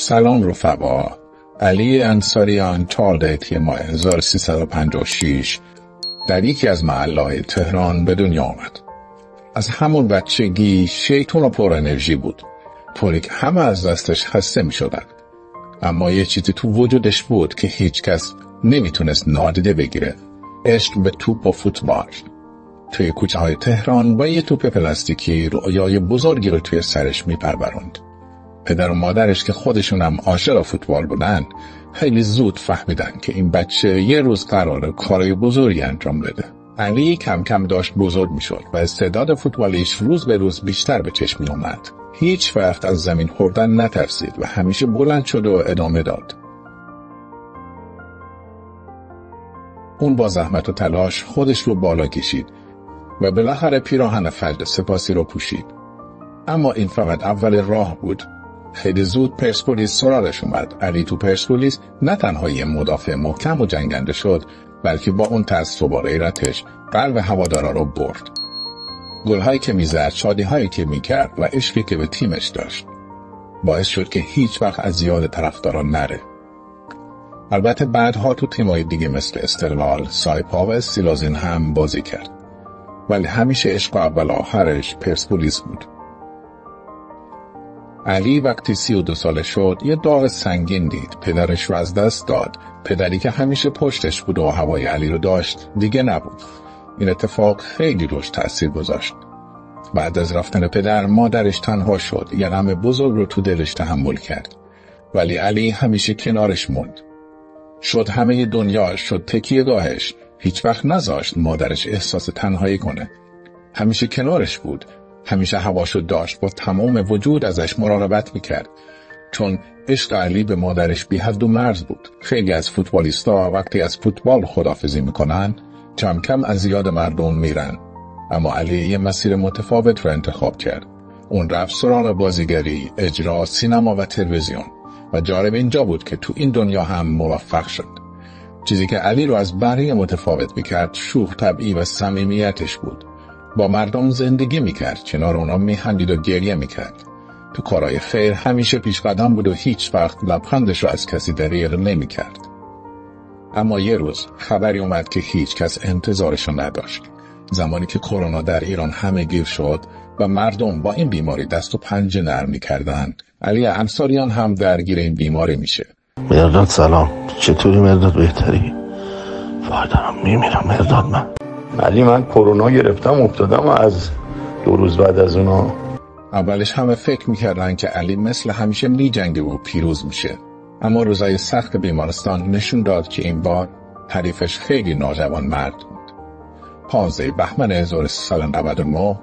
سلام رفقا. علی انصاریان 14 ماه 1356 در یکی از محله‌های تهران به دنیا آمد. از همون بچگی شیطون و پر انرژی بود، طوری که همه از دستش خسته می شدن. اما یه چیزی تو وجودش بود که هیچ کس نمیتونست نادیده بگیره: عشق به توپ و فوتبال. توی کوچه های تهران با یه توپ پلاستیکی رویای بزرگی رو توی سرش میپروراند. پدر و مادرش که خودشون هم عاشق فوتبال بودن خیلی زود فهمیدن که این بچه یه روز قراره کارای بزرگی انجام بده. علی کم کم داشت بزرگ میشد و استعداد فوتبالیش روز به روز بیشتر به چشم می اومد. هیچ وقت از زمین خوردن نترسید و همیشه بلند شد و ادامه داد. اون با زحمت و تلاش خودش رو بالا کشید و بالاخره پیراهن فجر سپاسی رو پوشید. اما این فقط اول راه بود. خیلی زود پرسپولیس سراغش اومد. علی تو پرسپولیس نه تنها یه مدافع محکم و جنگنده شد، بلکه با اون تعصب و غیرتش قلب هوادارا رو برد. گل‌هایی که میزد، شادی‌هایی که میکرد و عشقی که به تیمش داشت باعث شد که هیچ وقت از یاد طرفداران نره. البته بعدها تو تیم‌های دیگه مثل استقلال، سایپا و استیلازین هم بازی کرد، ولی همیشه عشق اول آخرش پرسپولیس بود. علی وقتی 32 ساله شد یه داغ سنگین دید. پدرش رو از دست داد. پدری که همیشه پشتش بود و هوای علی رو داشت دیگه نبود. این اتفاق خیلی روش تأثیر گذاشت. بعد از رفتن پدر مادرش تنها شد. یه غم بزرگ رو تو دلش تحمل کرد، ولی علی همیشه کنارش موند. شد همه دنیا، شد تکیه‌گاهش. هیچ وقت نذاشت مادرش احساس تنهایی کنه. همیشه کنارش بود. همیشه هواشو داشت. با تمام وجود ازش مراقبت میکرد، چون عشق علی به مادرش بی حد و مرز بود. خیلی از فوتبالیستا وقتی از فوتبال خداحافظی میکنن کم کم از یاد مردم میرن، اما علی یه مسیر متفاوت رو انتخاب کرد. اون رفت سراغ بازیگری، اجرا، سینما و تلویزیون و جالب اینجا بود که تو این دنیا هم موفق شد. چیزی که علی رو از بقیه متفاوت میکرد شوخ طبعی و صمیمیتش بود. با مردم زندگی میکرد، کنار اونا میخندید و گریه میکرد. تو کارهای خیر همیشه پیش قدم بود و هیچ وقت لبخندش رو از کسی دریغ نمیکرد. اما یه روز خبری اومد که هیچ کس انتظارش رو نداشت. زمانی که کرونا در ایران همه گیر شد و مردم با این بیماری دست و پنجه نرم میکردن، علی انصاریان هم درگیر این بیماری میشه. مرداد سلام، چطوری مرداد؟ بهتری؟ وای دارم میمیرم مرداد. من کرونا گرفتم افتادم و از 2 روز بعد از اونا. اولش همه فکر میکردن که علی مثل همیشه میجنگه و پیروز میشه، اما روزای سخت بیمارستان نشون داد که این بار حریفش خیلی ناجوان مرد بود. 15 بهمن 1399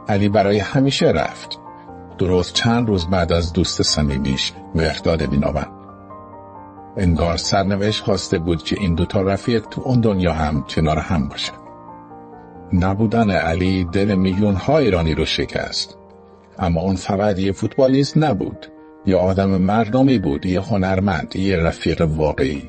علی برای همیشه رفت، درست چند روز بعد از دوست صمیمیش مهرداد بینامه. انگار سرنوشت خواسته بود که این دوتا رفیق تو اون دنیا هم کنار هم باشه. نبودن علی دل میلیون‌ها ایرانی رو شکست، اما اون فقط یه فوتبالیست نبود، یه آدم مردمی بود، یه هنرمند، یه رفیق واقعی.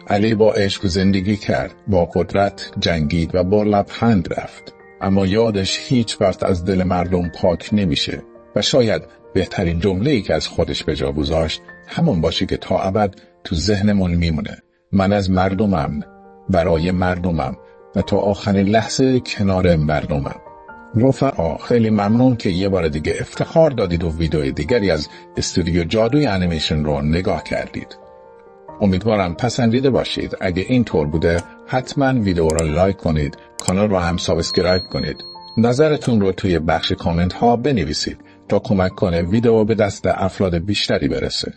علی با عشق زندگی کرد، با قدرت جنگید و با لبخند رفت، اما یادش هیچ وقت از دل مردم پاک نمیشه و شاید بهترین جمله‌ای که از خودش به جا گذاشت همون باشه که تا ابد تو ذهنمون میمونه: من از مردمم، برای مردمم و تا آخرین لحظه کنار مردمم. رفقا خیلی ممنون که یه بار دیگه افتخار دادید و ویدیو دیگری از استودیو جادوی انیمیشن رو نگاه کردید. امیدوارم پسندیده باشید. اگه این طور بوده حتما ویدیو رو لایک کنید، کانال رو هم سابسکرایب کنید. نظرتون رو توی بخش کامنت ها بنویسید تا کمک کنه ویدیو به دست افراد بیشتری برسه.